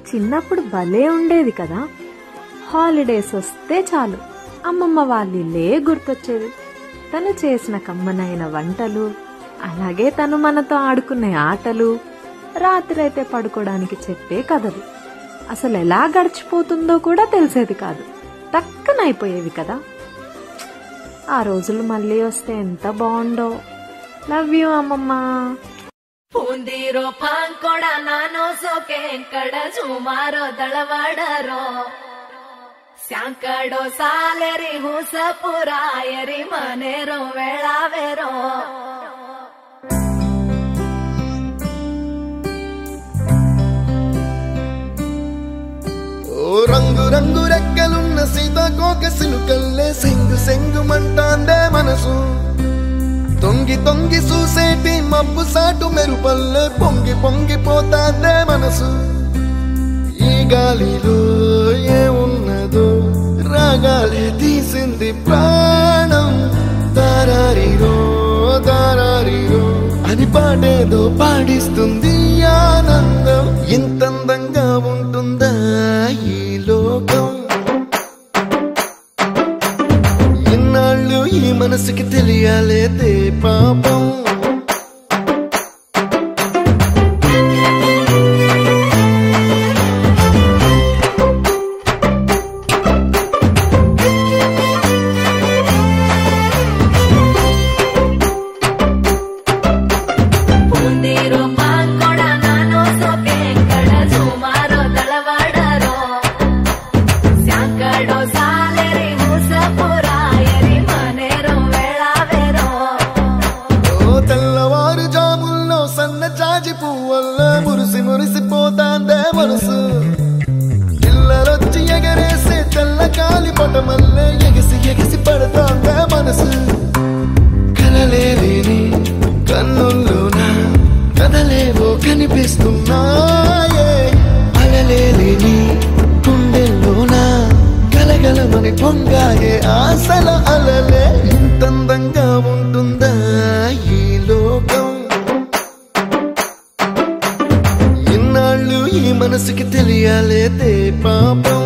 చిన్నప్పుడు భలే ఉండేది కదా. హాలిడేస్ వస్తే చాలు అమ్మమ్మ వాళ్ళిల్లే గుర్తొచ్చేది. తను చేసిన కమ్మనైన వంటలు, అలాగే తను మనతో ఆడుకునే ఆటలు, రాత్రైతే పడుకోవడానికి చెప్పే కథలు. అసలు ఎలా గడిచిపోతుందో కూడా తెలిసేది కాదు, టక్కనైపోయేవి కదా. ఆ రోజులు మళ్ళీ వస్తే ఎంత బాగుండో. లవ్ యూ అమ్మమ్మ. ಪೂಂದಿರೋ ಪಾಂಕೊಡ ನಾನು ಸೋಕೆ ಕಡ ಸುಮಾರೋ ದಳವಾಡರೋ ಸ್ಯಾಂಕಡೋ ಸಾಲೆರಿ ಹುಸ ಪುರಾಯರಿ ಮನೆರೋ ವೇಳಾವೆರೋ రంగు రంగు రెక్కలున్న సీతాకోక సిలుకల్లే సెంగు సెంగుమంటాందే మనసు. తొంగి తొంగి చూసేటి మబ్బు సాటు మెరుపల్లే పొంగి పొంగిపోతాందే మనసు. ఈ గాలిలో ఏమున్నదో రాగాలే తీసింది ప్రాణం. దారారిరో దారారిరో అని పాడేదో పాడిస్తుంది ఆనందం. ఇంతందంగా ఉంటుందా ఈ లోకం? ఇన్నాళ్ళు ఈ మనసుకి తెలియాలేదే పాపం. మురిసిపోతాందే మనసు. పిల్లలొచ్చి ఎగరేసే తెల్ల కాలి పటమల్లే ఎగిసి ఎగిసి పడతాందే మనసు. కలలేని కన్నుల్లోన కదలేవో కనిపిస్తున్నాయే. అలలేని గుండెల్లోన గలగలమని పొంగాయే ఆశల అలలే. ఇంతందంగా ఉంటుందా ఈ లోకం? ఈ మనసుకి తెలియాలేదే పాపం.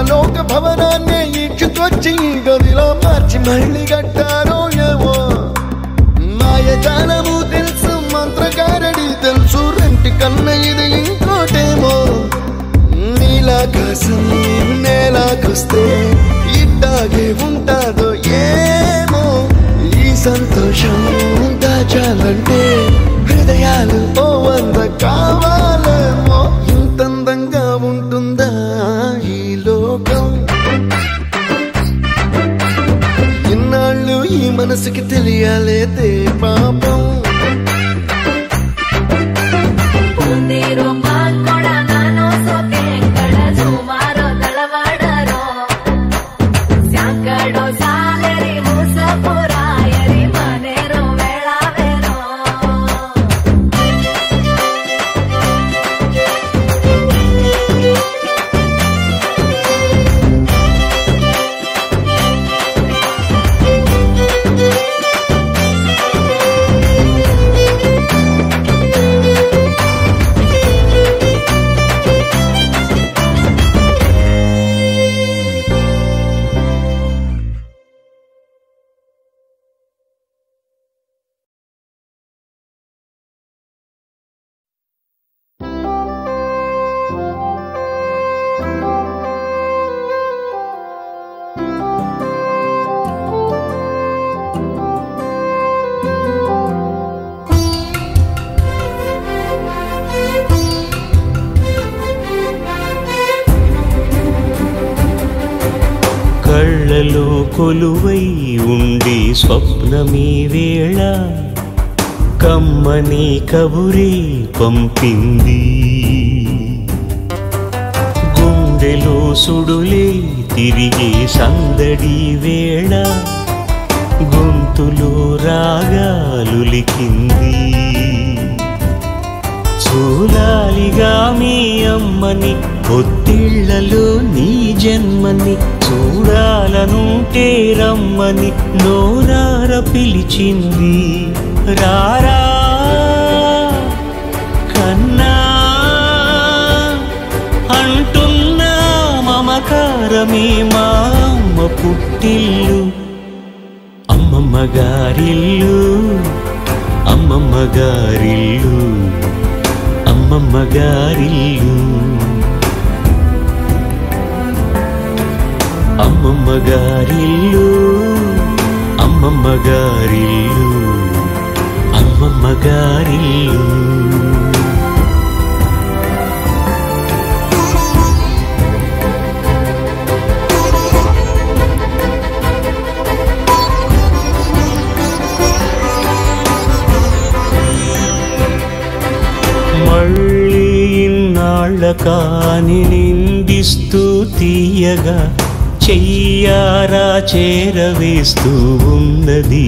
లోక భవనాన్ని ఈడ్చుకొచ్చి గదిలో మార్చి మళ్ళీ కట్టారో ఏమో. మాయజాలము తెలుసు, మంత్రగారడి తెలుసు, రెంటి కన్న ఇది ఇంకోటేమో. నీలాకాశం నేలాకొస్తే ఇట్టాగే ఉంటాదో ఏమో. ఈ సంతోషం దాచాలంటే హృదయాలు ఓ వంద కావాలేమో. ఇంతందంగా ఉంటుందా ఈ లోకం? ఇన్నాళ్ళు ఈ మనసుకి తెలియాలేదే పాపం. కళ్ళలో కొలువై ఉండి స్వప్నమీ వేళ కమ్మని కబురే పంపింది. గుండెలో సుడులే తిరిగే సందడి వేళ గొంతులో రాగాలులికింది. చూడాలిగా మీ అమ్మని, పొత్తిళ్లలో నీ జన్మని, చూడాలనుంటే రమ్మని నోరార పిలిచింది. రారా కన్నా అంటున్నా మమకారమే మా అమ్మ పుట్టిల్లు. అమ్మమ్మ గారిల్లు, అమ్మమ్మ గారిల్లు, అమ్మమ్మ గారిల్లు, అమ్మమ్మ గారిల్లు, అమ్మమ్మ గారిల్లు, అమ్మమ్మ గారిల్లు. మళ్ళీ ఇన్నాళ్ళ కాని నిందిస్తూ తీయగా చెయ్యారా చేరవేస్తూ ఉన్నది.